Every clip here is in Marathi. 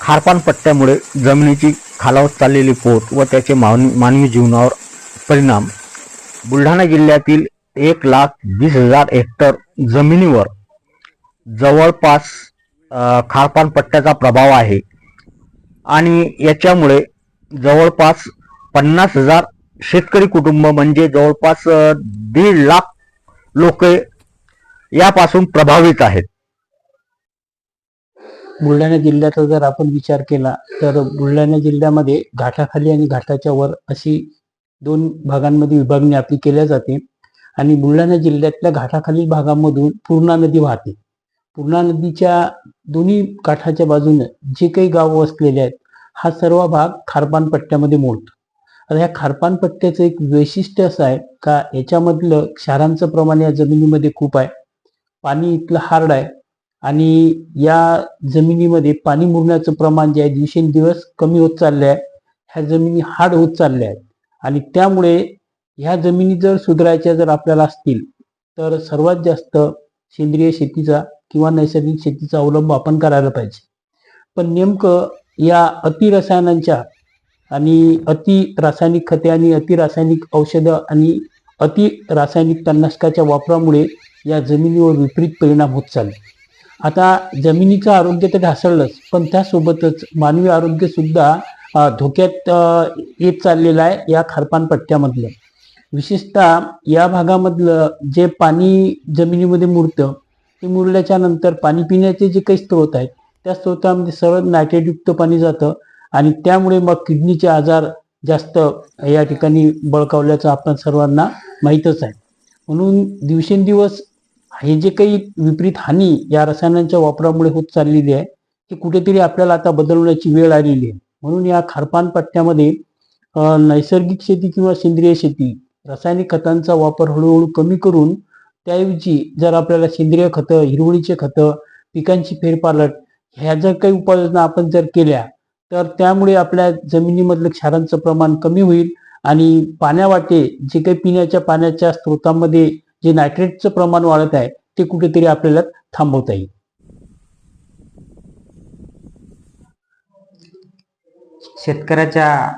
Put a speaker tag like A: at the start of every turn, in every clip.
A: खारपान पट्ट्यामुळे जमिनीची खालावत चाललेली पोत व त्याचे मानवी जीवनावर परिणाम. बुलढाणा जिल्ह्यातील 1,20,000 हेक्टर जमिनीवर जवळपास खारपान पट्ट्याचा प्रभाव आहे आणि याच्यामुळे जवळपास 50,000 शेतकरी कुटुंब म्हणजे जवळपास 1.5 लाख लोक यापासून प्रभावित आहेत.
B: बुलढाणा जिल्ह्याचा जर आपण विचार केला तर बुलढाणा जिल्ह्यामध्ये घाटाखाली आणि घाटाच्या वर अशी 2 भागांमध्ये विभागणी आपली केल्या जाते आणि बुलढाणा जिल्ह्यातल्या घाटाखालील भागामधून पूर्णा नदी वाहते. पूर्णा नदीच्या दोन्ही काठाच्या बाजूने जे काही गाव वसलेले आहेत हा सर्व भाग खारपान पट्ट्यामध्ये मोडतो. आता ह्या खारपान पट्ट्याचं एक वैशिष्ट्य असं आहे का याच्यामधलं क्षारांचं प्रमाण या जमिनीमध्ये खूप आहे. पाणी इथलं हार्ड आहे आणि या जमिनीमध्ये पाणी मुरण्याचं प्रमाण जे आहे दिवसेंदिवस कमी होत चालले आहे. ह्या जमिनी हार्ड होत चालल्या आहेत आणि त्यामुळे ह्या जमिनी जर सुधारायच्या जर आपल्याला असतील तर सर्वात जास्त सेंद्रिय शेतीचा किंवा नैसर्गिक शेतीचा अवलंब आपण करायला पाहिजे. पण नेमकं या अतिरसायनांच्या आणि अति रासायनिक खते आणि अति रासायनिक औषधं आणि अति रासायनिक तणनाशकाच्या वापरामुळे या जमिनीवर विपरीत परिणाम होत चालले. आता जमिनीचं आरोग्य तर ढासळलंच पण त्यासोबतच मानवी आरोग्य सुद्धा धोक्यात येत चाललेलं आहे या खारपान पट्ट्यामधलं. विशेषतः या भागामधलं जे पाणी जमिनीमध्ये मुरतं ते मुरल्याच्या नंतर पाणी पिण्याचे जे काही स्रोत आहेत त्या स्रोतामध्ये सरळ नायट्रेटयुक्त पाणी जातं आणि त्यामुळे मग किडनीचे आजार जास्त या ठिकाणी बळकावल्याचं आपण सर्वांना माहीतच आहे. म्हणून दिवसेंदिवस हे जे काही विपरीत हानी या रसायनांच्या वापरामुळे होत चाललेली आहे ती कुठेतरी आपल्याला आता बदलवण्याची वेळ आलेली आहे. म्हणून या खारपान पट्ट्यामध्ये नैसर्गिक शेती किंवा सेंद्रिय शेती रासायनिक खतांचा वापर हळूहळू कमी करून त्याऐवजी जर आपल्याला सेंद्रिय खतं, हिरवळीचे खतं, पिकांची फेरपालट ह्या जर काही उपाययोजना आपण जर केल्या तर त्यामुळे आपल्या जमिनीमधलं क्षारांचं प्रमाण कमी होईल आणि पाण्यावाटे जे काही पिण्याच्या पाण्याच्या स्रोतांमध्ये जे नायट्रेटचं प्रमाण वाढत आहे ते कुठेतरी आपल्याला थांबवता येईल.
C: शेतकऱ्याच्या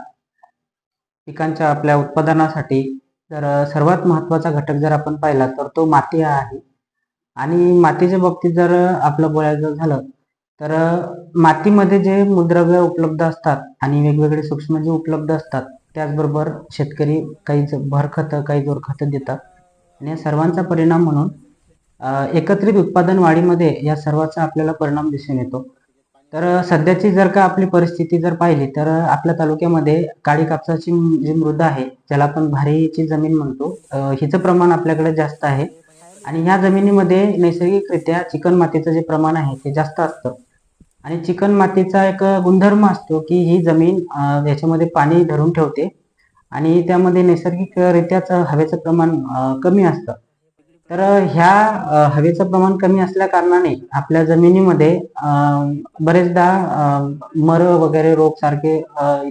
C: पिकांच्या आपल्या उत्पादनासाठी जर सर्वात महत्त्वाचा घटक जर आपण पाहिला तर तो माती आहे. आणि मातीच्या बाबतीत जर आपलं बोलायचं झालं तर मातीमध्ये जे मूलद्रव्य उपलब्ध असतात आणि वेगवेगळे सूक्ष्मजीव उपलब्ध असतात त्याचबरोबर शेतकरी काही भरखतं काही जोरखतं देतात आणि या सर्वांचा परिणाम म्हणून एकत्रित उत्पादन वाढीमध्ये या सर्वाचा आपल्याला परिणाम दिसून येतो. तर सध्याची जर का आपली परिस्थिती जर पाहिली तर आपल्या तालुक्यामध्ये काळी कापसाची जी मृदा आहे ज्याला आपण भारीची जमीन म्हणतो हिचं प्रमाण आपल्याकडे जास्त आहे आणि ह्या जमिनीमध्ये नैसर्गिकरित्या चिकण मातीचं जे प्रमाण आहे ते जास्त असतं. आणि चिकण मातीचा एक गुणधर्म असतो की ही जमीन याच्यामध्ये पाणी धरून ठेवते आणि त्यामध्ये नैसर्गिकरित्याच हवेचं प्रमाण कमी असतं. तर ह्या हवेचं प्रमाण कमी असल्या कारणाने आपल्या जमिनीमध्ये बरेचदा मर वगैरे रोग सारखे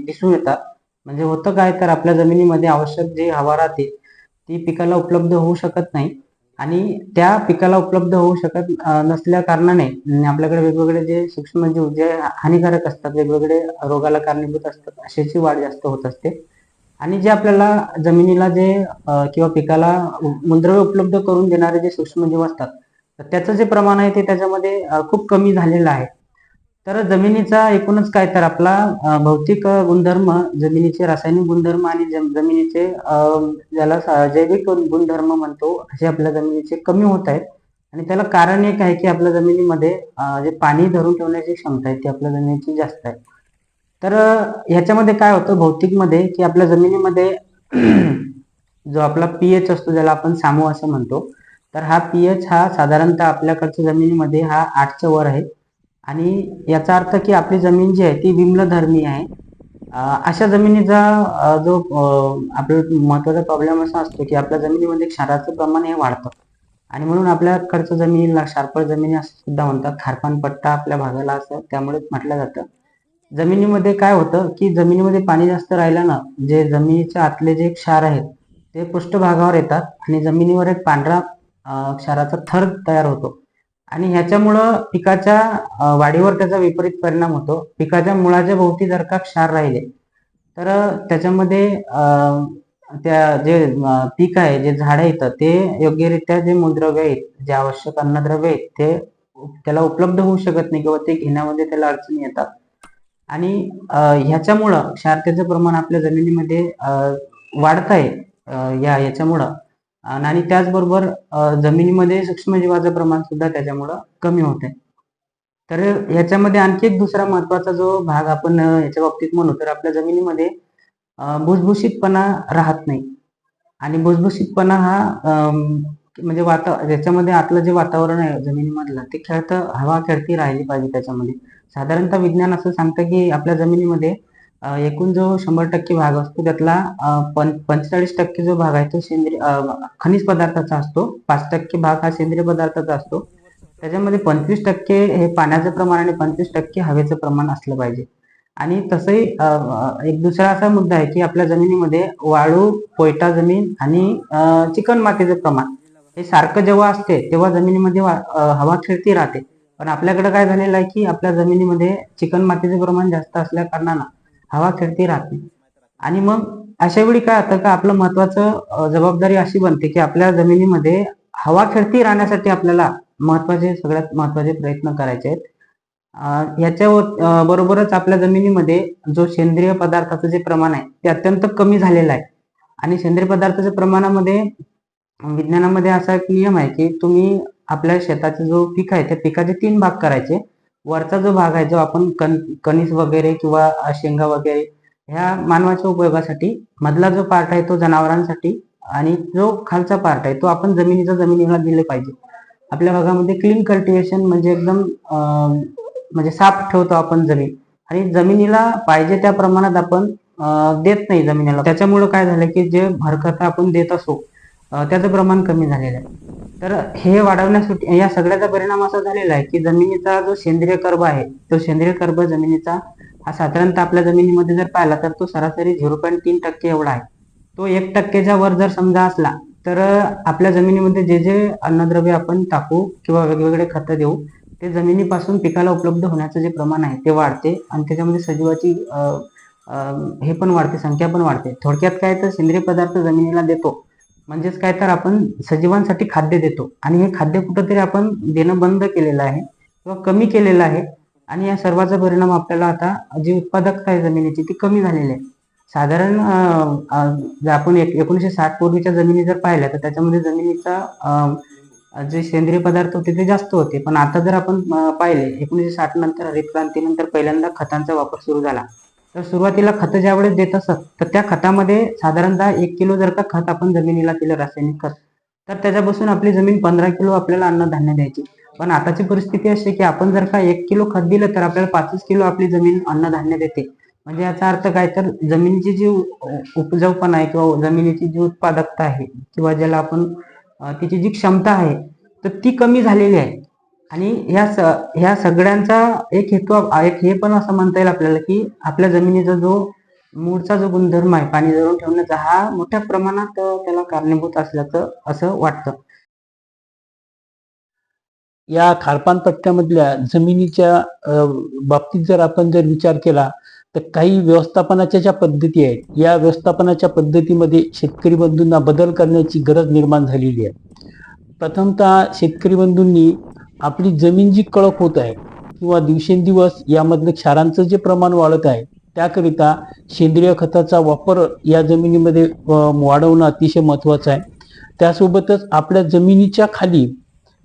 C: दिसून येतात. म्हणजे होतं काय तर आपल्या जमिनीमध्ये आवश्यक जी हवा राहते ती पिकाला उपलब्ध होऊ शकत नाही आणि त्या पिकाला उपलब्ध होऊ शकत नसल्या कारणाने आपल्याकडे वेगवेगळे जे सूक्ष्मजीव जे हानिकारक असतात वेगवेगळे रोगाला कारणीभूत असतात अशाची वाढ जास्त होत असते. आणि जे आपल्याला जमिनीला जे किंवा पिकाला मूलद्रव्य उपलब्ध करून देणारे जे सूक्ष्मजीव असतात तर त्याचं जे प्रमाण आहे ते त्याच्यामध्ये खूप कमी झालेलं आहे. तर जमिनीचा एकूणच काय तर आपला भौतिक गुणधर्म जमिनीचे रासायनिक गुणधर्म आणि जमिनीचे ज्याला जैविक गुणधर्म म्हणतो असे आपल्या जमिनीचे कमी होत आहेत. आणि त्याला कारण एक आहे की आपल्या जमिनीमध्ये जे पाणी धरून ठेवण्याची क्षमता आहे ती आपल्या जमिनीची जास्त आहे. तर ह्याच्यामध्ये काय होतं भौतिकमध्ये की आपल्या जमिनीमध्ये जो आपला पीएच असतो ज्याला आपण सामो असं म्हणतो तर हा पीएच हा साधारणतः आपल्याकडच्या जमिनीमध्ये हा 8च्या वर आहे आणि याचा अर्थ की आपली जमीन जी आहे ती विम्लधर्मी आहे. अशा जमिनीचा जो आपला महत्वाचा प्रॉब्लेम असा असतो की आपल्या जमिनीमध्ये क्षाराचं प्रमाण हे वाढतं आणि म्हणून आपल्याकडच्या जमिनीला क्षारफळ जमिनी असं सुद्धा म्हणतात. खारपान पट्टा आपल्या भागाला असं त्यामुळे म्हटलं जातं. जमिनीमध्ये काय होतं की जमिनीमध्ये पाणी जास्त राहिल्यानं जे जमिनीच्या आतले जे क्षार आहेत ते पृष्ठभागावर येतात आणि जमिनीवर एक पांढरा क्षाराचा थर तयार होतो आणि ह्याच्यामुळं पिकाच्या वाढीवर त्याचा विपरीत परिणाम होतो. पिकाच्या मुळाच्या भोवती जर का क्षार राहिले तर त्याच्यामध्ये त्या जे पीक आहे, जे झाड येतं ते योग्यरित्या जे मूलद्रव्य आहेत, जे आवश्यक अन्नद्रव्य आहेत ते त्याला उपलब्ध होऊ शकत नाही किंवा ते घेण्यामध्ये त्याला अडचणी येतात. आणि ह्याच्यामुळं क्षारतेचं प्रमाण आपल्या जमिनीमध्ये वाढत आहे याच्यामुळं. आणि त्याचबरोबर जमिनीमध्ये सूक्ष्मजीवाचं प्रमाण सुद्धा त्याच्यामुळं कमी होत आहे. तर ह्याच्यामध्ये आणखी एक दुसरा महत्वाचा जो भाग आपण याच्या बाबतीत म्हणू तर आपल्या जमिनीमध्ये भुसभुशीतपणा राहत नाही. आणि भुसभुशीतपणा हा म्हणजे याच्यामध्ये आतलं जे वातावरण आहे जमिनीमधलं ते हवा खेळती राहिली पाहिजे त्याच्यामध्ये. साधारणतः विज्ञान असं सांगतं की आपल्या जमिनीमध्ये एकूण जो 100% भाग असतो त्यातला 45% जो भाग आहे तो खनिज पदार्थाचा असतो, 5% भाग हा सेंद्रिय पदार्थाचा असतो. त्याच्यामध्ये 25% हे पाण्याचं प्रमाण आणि 25% हवेचं प्रमाण असलं पाहिजे. आणि तसंही एक दुसरा असा मुद्दा आहे की आपल्या जमिनीमध्ये वाळू, पोयटा जमीन आणि चिकण मातीचं प्रमाण हे सारखं जेव्हा असते तेव्हा जमिनीमध्ये हवा खेळती राहते. पण आपल्याकडे काय झालेलं आहे की आपल्या जमिनीमध्ये चिकण मातीचं प्रमाण जास्त असल्या कारणानं हवा खेळती राहते. आणि मग अशा वेळी काय होतं का आपलं महत्वाचं जबाबदारी अशी बनते की आपल्या जमिनीमध्ये हवा खेळती राहण्यासाठी आपल्याला सगळ्यात महत्वाचे प्रयत्न करायचे आहेत. याच्या बरोबरच आपल्या जमिनीमध्ये जो सेंद्रिय पदार्थाचं जे प्रमाण आहे ते अत्यंत कमी झालेलं आहे. आणि सेंद्रिय पदार्थाच्या प्रमाणामध्ये विज्ञानामध्ये असा एक नियम आहे की तुम्ही आपल्या शेताचा जो पीक आहे त्या पिकाचे 3 भाग करायचे. वरचा जो भाग आहे जो आपण कणीस वगैरे किंवा शेंगा वगैरे ह्या मानवाच्या उपयोगासाठी, मधला जो पार्ट आहे तो जनावरांसाठी आणि जो खालचा पार्ट आहे तो आपण जमिनीला दिले पाहिजे. आपल्या भागामध्ये क्लीन कल्टिवेशन म्हणजे एकदम म्हणजे साफ ठेवतो आपण जमीन आणि जमिनीला पाहिजे त्या प्रमाणात आपण देत नाही जमिनीला. त्याच्यामुळे काय झालं की जे भरखत आपण देत असो त्याचं प्रमाण कमी झालेलं आहे. तर हे वाढवण्यासाठी या सगळ्याचा परिणाम असा झालेला आहे की जमिनीचा जो सेंद्रिय कर्ब आहे तो सेंद्रिय कर्ब जमिनीचा हा साधारणतः आपल्या जमिनीमध्ये जर पाहिला तर तो सरासरी 0.3% एवढा आहे. तो 1%च्या वर जर समजा असला तर आपल्या जमिनीमध्ये जे जे अन्नद्रव्य आपण टाकू किंवा वेगवेगळे खतं देऊ ते जमिनीपासून पिकाला उपलब्ध होण्याचं जे प्रमाण आहे ते वाढते आणि त्याच्यामध्ये सजीवाची हे पण वाढते, संख्या पण वाढते. थोडक्यात काय तर सेंद्रिय पदार्थ जमिनीला देतो म्हणजेच काय तर आपण सजीवांसाठी खाद्य देतो आणि हे खाद्य कुठंतरी आपण देणं बंद केलेलं आहे किंवा कमी केलेलं आहे. आणि या सर्वाचा परिणाम आपल्याला आता जी उत्पादकता आहे जमिनीची ती कमी झालेली आहे. साधारण जर आपण 1960 पूर्वीच्या जमिनी जर पाहिल्या तर त्याच्यामध्ये जमिनीचा जे सेंद्रिय पदार्थ होते ते जास्त होते. पण आता जर आपण पाहिले 1960 नंतर हरित क्रांतीनंतर पहिल्यांदा खतांचा वापर सुरू झाला. तर सुरुवातीला खतं ज्यावेळेस देत असत तर त्या खतामध्ये साधारणतः 1 किलो जर का खत आपण जमिनीला दिलं रासायनिक खत तर त्याच्यापासून आपली जमीन 15 किलो आपल्याला अन्नधान्य द्यायची. पण आताची परिस्थिती अशी की आपण जर का 1 किलो खत दिलं तर आपल्याला 5 किलो आपली जमीन अन्नधान्य देते. म्हणजे याचा अर्थ काय तर जमिनीची जी उपजाऊपणा आहे किंवा जमिनीची जी उत्पादकता आहे किंवा ज्याला आपण तिची जी क्षमता आहे तर ती कमी झालेली आहे. आणि ह्या सगळ्यांचा एक हे पण असं म्हणता येईल आपल्याला की आपल्या जमिनीचा जो मूळचा जो गुणधर्म आहे पाणी धरून ठेवण्याचा हा मोठ्या प्रमाणात त्याला कारणीभूत असल्याचं असं वाटतं.
B: या खारपान पट्ट्यामधल्या जमिनीच्या बाबतीत जर आपण विचार केला तर काही व्यवस्थापनाच्या ज्या पद्धती आहेत या व्यवस्थापनाच्या पद्धतीमध्ये शेतकरी बंधूंना बदल करण्याची गरज निर्माण झालेली आहे. प्रथमतः शेतकरी बंधूंनी आपली जमीन जी कडक होत आहे किंवा दिवसेंदिवस यामधलं क्षारांचं जे प्रमाण वाढत आहे त्याकरिता सेंद्रिय खताचा वापर या जमिनीमध्ये वाढवणं अतिशय महत्वाचं आहे. त्यासोबतच आपल्या जमिनीच्या खाली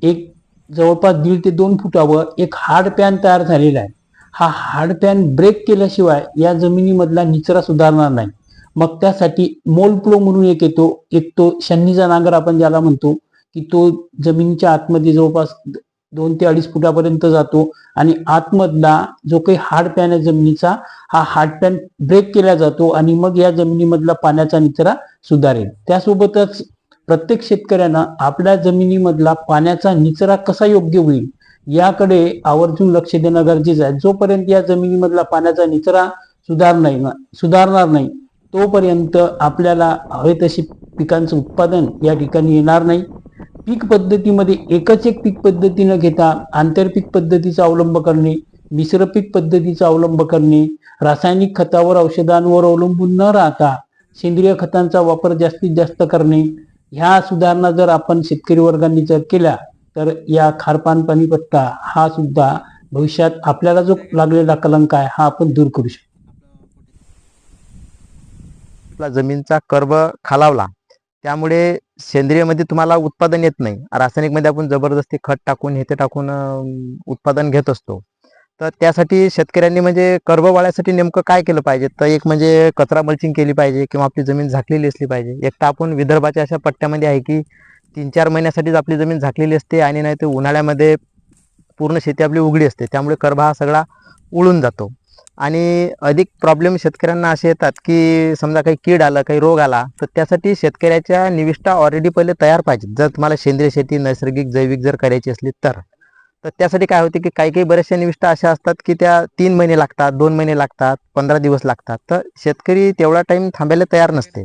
B: एक जवळपास 1.5 ते 2 फुटावर एक हार्ड पॅन तयार झालेला आहे. हा हार्ड पॅन ब्रेक केल्याशिवाय या जमिनीमधला निचरा सुधारणार नाही. मग त्यासाठी मोल प्लो म्हणून एक येतो, एक तो शनीचा नांगर आपण ज्याला म्हणतो की तो जमिनीच्या आतमध्ये जवळपास 2 ते 2.5 फुटापर्यंत जातो आणि आतमधला जो काही हार्ड पॅन आहे जमिनीचा हा हार्ड पॅन ब्रेक केला जातो आणि मग या जमिनीमधला पाण्याचा निचरा सुधारेल. त्यासोबतच प्रत्येक शेतकऱ्यानं आपल्या जमिनीमधला पाण्याचा निचरा कसा योग्य होईल याकडे आवर्जून लक्ष देणं गरजेचं आहे. जोपर्यंत या जमिनीमधला पाण्याचा निचरा सुधारणार नाही तोपर्यंत आपल्याला हवे तशी पिकांचं उत्पादन या ठिकाणी येणार नाही. पीक पद्धतीमध्ये एकच एक पीक पद्धती न घेता आंतरपीक पद्धतीचा अवलंब करणे, मिश्र पीक पद्धतीचा अवलंब करणे, रासायनिक खतावर औषधांवर अवलंबून न राहता सेंद्रिय खतांचा वापर जास्तीत जास्त करणे, ह्या सुधारणा जर आपण शेतकरी वर्गांनी जर केल्या तर या खारपान पाणीपट्टा हा सुद्धा भविष्यात आपल्याला जो लागलेला कलंक आहे हा आपण दूर करू शकतो.
D: आपला जमीनचा कर्ब खालावला, त्यामुळे सेंद्रियमध्ये तुम्हाला उत्पादन येत नाही. रासायनिकमध्ये आपण जबरदस्ती खत टाकून हे ते टाकून उत्पादन घेत असतो. तर त्यासाठी शेतकऱ्यांनी म्हणजे कर्ब वाढायसाठी नेमकं काय केलं पाहिजे? तर एक म्हणजे कचरा मल्चिंग केली पाहिजे किंवा आपली जमीन झाकलेली असली पाहिजे. एक तर आपण विदर्भाच्या अशा पट्ट्यामध्ये आहे की 3-4 महिन्यासाठीच आपली जमीन झाकलेली असते आणि नाही तर उन्हाळ्यामध्ये पूर्ण शेती आपली उघडी असते. त्यामुळे कर्ब हा सगळा उडून जातो. आणि अधिक प्रॉब्लेम शेतकऱ्यांना असे येतात की समजा काही कीड आलं, काही रोग आला, तर त्यासाठी शेतकऱ्याच्या निविष्ठा ऑलरेडी पहिले तयार पाहिजेत. जर तुम्हाला सेंद्रिय शेती नैसर्गिक जैविक जर करायची असली तर त्यासाठी काय होते की काही काही बऱ्याचशा निविष्ठा अशा असतात की त्या 3 महिने लागतात, 2 महिने लागतात, 15 दिवस लागतात. तर शेतकरी तेवढा टाईम थांबायला तयार नसते.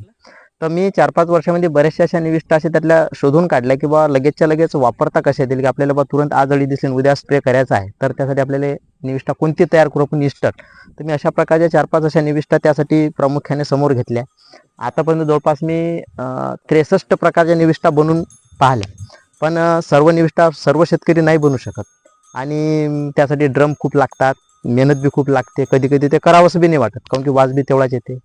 D: तर मी 4-5 वर्षामध्ये बऱ्याचशा अशा निविष्ठा अशा त्यातल्या शोधून काढल्या की बा लगेचच्या लगेच वापरता कशा येतील, की आपल्याला बा तुरंत आज अळी दिसेल उद्या स्प्रे करायचा आहे, तर त्यासाठी आपल्याला निविष्ठा कोणती तयार करू आपण इन्स्टंट. तर मी अशा प्रकारच्या 4-5 अशा निविष्ठा त्यासाठी प्रामुख्याने समोर घेतल्या. आतापर्यंत जवळपास मी 63 प्रकारच्या निविष्ठा बनवून पाहिल्या. पण सर्व निविष्ठा सर्व शेतकरी नाही बनवू शकत आणि त्यासाठी ड्रम खूप लागतात, मेहनत बी खूप लागते. कधी कधी ते करावंसं बी नाही वाटत, काऊन की वाज बी तेवढाच येते.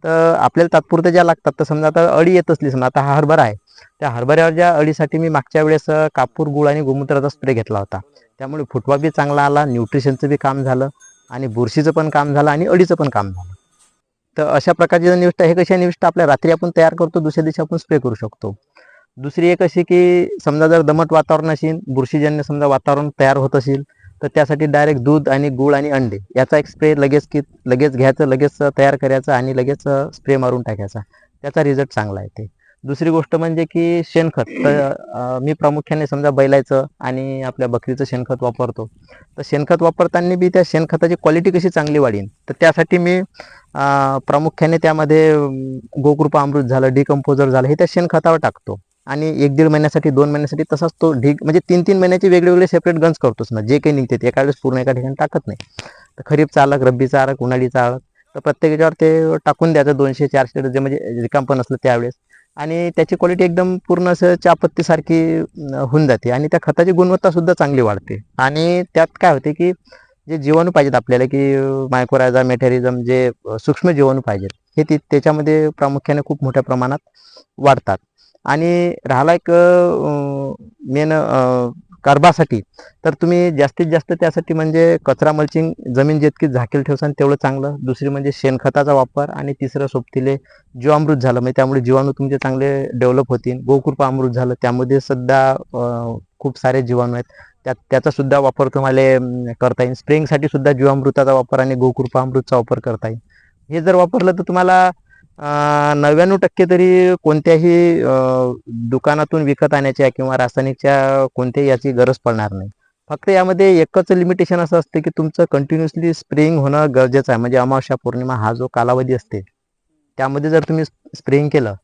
D: तर आपल्याला तात्पुरत्या ज्या लागतात, तर समजा आता अळी येत असली, समजा आता हा हरभरा आहे, त्या हरभऱ्यावर ज्या अळीसाठी मी मागच्या वेळेस कापूर गुळ आणि गोमूत्राचा स्प्रे घेतला होता. त्यामुळे फुटवा बी चांगला आला, न्यूट्रिशनचं बी काम झालं आणि बुरशीचं पण काम झालं आणि अळीचं पण काम झालं. तर अशा प्रकारची निविष्ठा, हे कशा निविष्ठा आपल्या रात्री आपण तयार करतो, दुसऱ्या दिवशी आपण स्प्रे करू शकतो. दुसरी एक अशी की समजा जर दमट वातावरण असेल, बुरशीजन्य समजा वातावरण तयार होत असेल, तर त्यासाठी डायरेक्ट दूध आणि गूळ आणि अंडे याचा एक स्प्रे लगेच घ्यायचं, लगेच तयार करायचं आणि लगेच स्प्रे मारून टाकायचा. त्याचा रिझल्ट चांगला येते. दुसरी गोष्ट म्हणजे की शेणखत. तर मी प्रामुख्याने समजा बैलाचं आणि आपल्या बकरीचं शेणखत वापरतो. तर शेणखत वापरताना बी त्या शेणखताची क्वालिटी कशी चांगली वाढेल, तर त्यासाठी मी प्रामुख्याने त्यामध्ये गोकृपा अमृत झालं, डिकम्पोजर झालं, हे त्या शेणखतावर टाकतो. आणि 1-1.5 महिन्यासाठी 2 महिन्यासाठी तसाच तो ढीग, म्हणजे 3-3 महिन्याचे वेगवेगळे सेपरेट गंज करतोच ना, जे काही निघते ते एका वेळेस पूर्ण एका ठिकाणी टाकत नाही. तर खरीपचा अलग, रब्बीचा अलग, उन्हाळीचा अलग, तर प्रत्येक याच्यावर ते टाकून द्यायचं 200-400 डझन, म्हणजे रिकाम पण असलं त्यावेळेस. आणि त्याची क्वालिटी एकदम पूर्ण असं चहापत्तीसारखी होऊन जाते आणि त्या खताची गुणवत्ता सुद्धा चांगली वाढते. आणि त्यात काय होते की जे जीवाणू पाहिजेत आपल्याला, की मायकोरायझा, मेटॅरिझम, जे सूक्ष्म जीवाणू पाहिजेत, हे त्याच्यामध्ये प्रामुख्याने खूप मोठ्या प्रमाणात वाढतात. आणि राहिला एक मेन कर्बासाठी, तर तुम्ही जास्तीत जास्त त्यासाठी म्हणजे कचरा मल्चिंग, जमीन जितकी झाकेल ठेवसान तेवढं चांगलं. दुसरी म्हणजे शेणखताचा वापर आणि तिसरं सोबतीले जीवामृत झालं, म्हणजे त्यामुळे जीवाणू तुमचे चांगले डेव्हलप होतील. गोकृपा अमृत झालं, त्यामध्ये सुद्धा खूप सारे जीवाणू आहेत, त्याचा सुद्धा वापर तुम्हाला करता येईल. स्प्रेइंगसाठी सुद्धा जीवामृताचा वापर आणि गोकृपा अमृतचा वापर करता येईल. हे जर वापरलं तर तुम्हाला 99% तरी कोणत्याही दुकानातून विकत आणायच्या किंवा रासायनिकच्या कोणत्याही याची गरज पडणार नाही. फक्त यामध्ये एकच लिमिटेशन असं असते की तुमचं कंटिन्युअसली स्प्रेइंग होणं गरजेचं आहे. म्हणजे अमावस्या, पौर्णिमा हा जो कालावधी असते, त्यामध्ये जर तुम्ही स्प्रेइंग केलं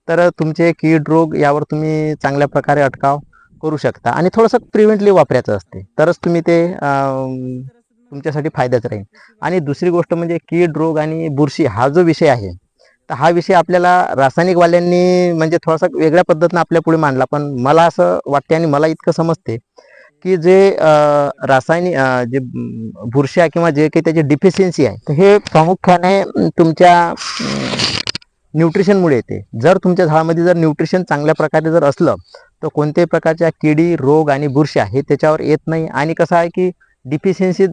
D: तर तुमचे कीड रोग यावर तुम्ही चांगल्या प्रकारे अटकाव करू शकता. आणि थोडंसं प्रिव्हेंटली वापरायचं असते, तरच तुम्ही ते तुमच्यासाठी फायद्याचं राहील. आणि दुसरी गोष्ट म्हणजे कीड रोग आणि बुरशी हा जो विषय आहे, तर हा विषय आपल्याला रासायनिकवाल्यांनी म्हणजे थोडासा वेगळ्या पद्धतीनं आपल्या पुढे मांडला. पण मला असं वाटते आणि मला इतकं समजते की जे रासायनिक जे बुरशी किंवा जे काही त्याची डिफिशियन्सी आहे, तर हे प्रामुख्याने तुमच्या न्यूट्रिशनमुळे येते. जर तुमच्या झाडामध्ये जर न्यूट्रिशन चांगल्या प्रकारे जर असलं, तर कोणत्याही प्रकारच्या किडी, रोग आणि बुरश्या हे त्याच्यावर येत नाही. आणि कसं आहे की डिफिशियन्सी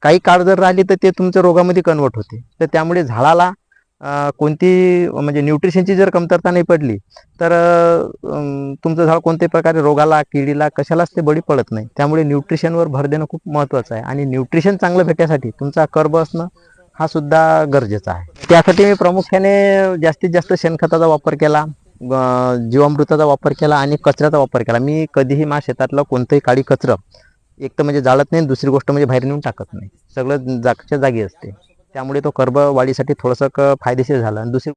D: काही काळ जर राहिली तर ते तुमच्या रोगामध्ये कन्वर्ट होते. तर त्यामुळे झाडाला कोणती म्हणजे न्यूट्रिशनची जर कमतरता नाही पडली, तर तुमचं झाड कोणत्याही प्रकारे रोगाला, किडीला, कशालाच ते बळी पडत नाही. त्यामुळे न्यूट्रिशनवर भर देणं खूप महत्त्वाचं आहे. आणि न्यूट्रिशन चांगलं भेटण्यासाठी तुमचा कर्ब असणं हा सुद्धा गरजेचा आहे. त्यासाठी मी प्रामुख्याने जास्तीत जास्त शेणखताचा वापर केला, जीवामृताचा वापर केला आणि कचऱ्याचा वापर केला. मी कधीही माझ्या शेतातलं कोणतंही काळी कचरं एक तर म्हणजे जाळत नाही, दुसरी गोष्ट म्हणजे बाहेर नेऊन टाकत नाही, सगळं जागच्या जागी असते. त्यामुळे तो कर्ब वाढीसाठी थोडंसं फायदेशीर झालं. आणि दुसरी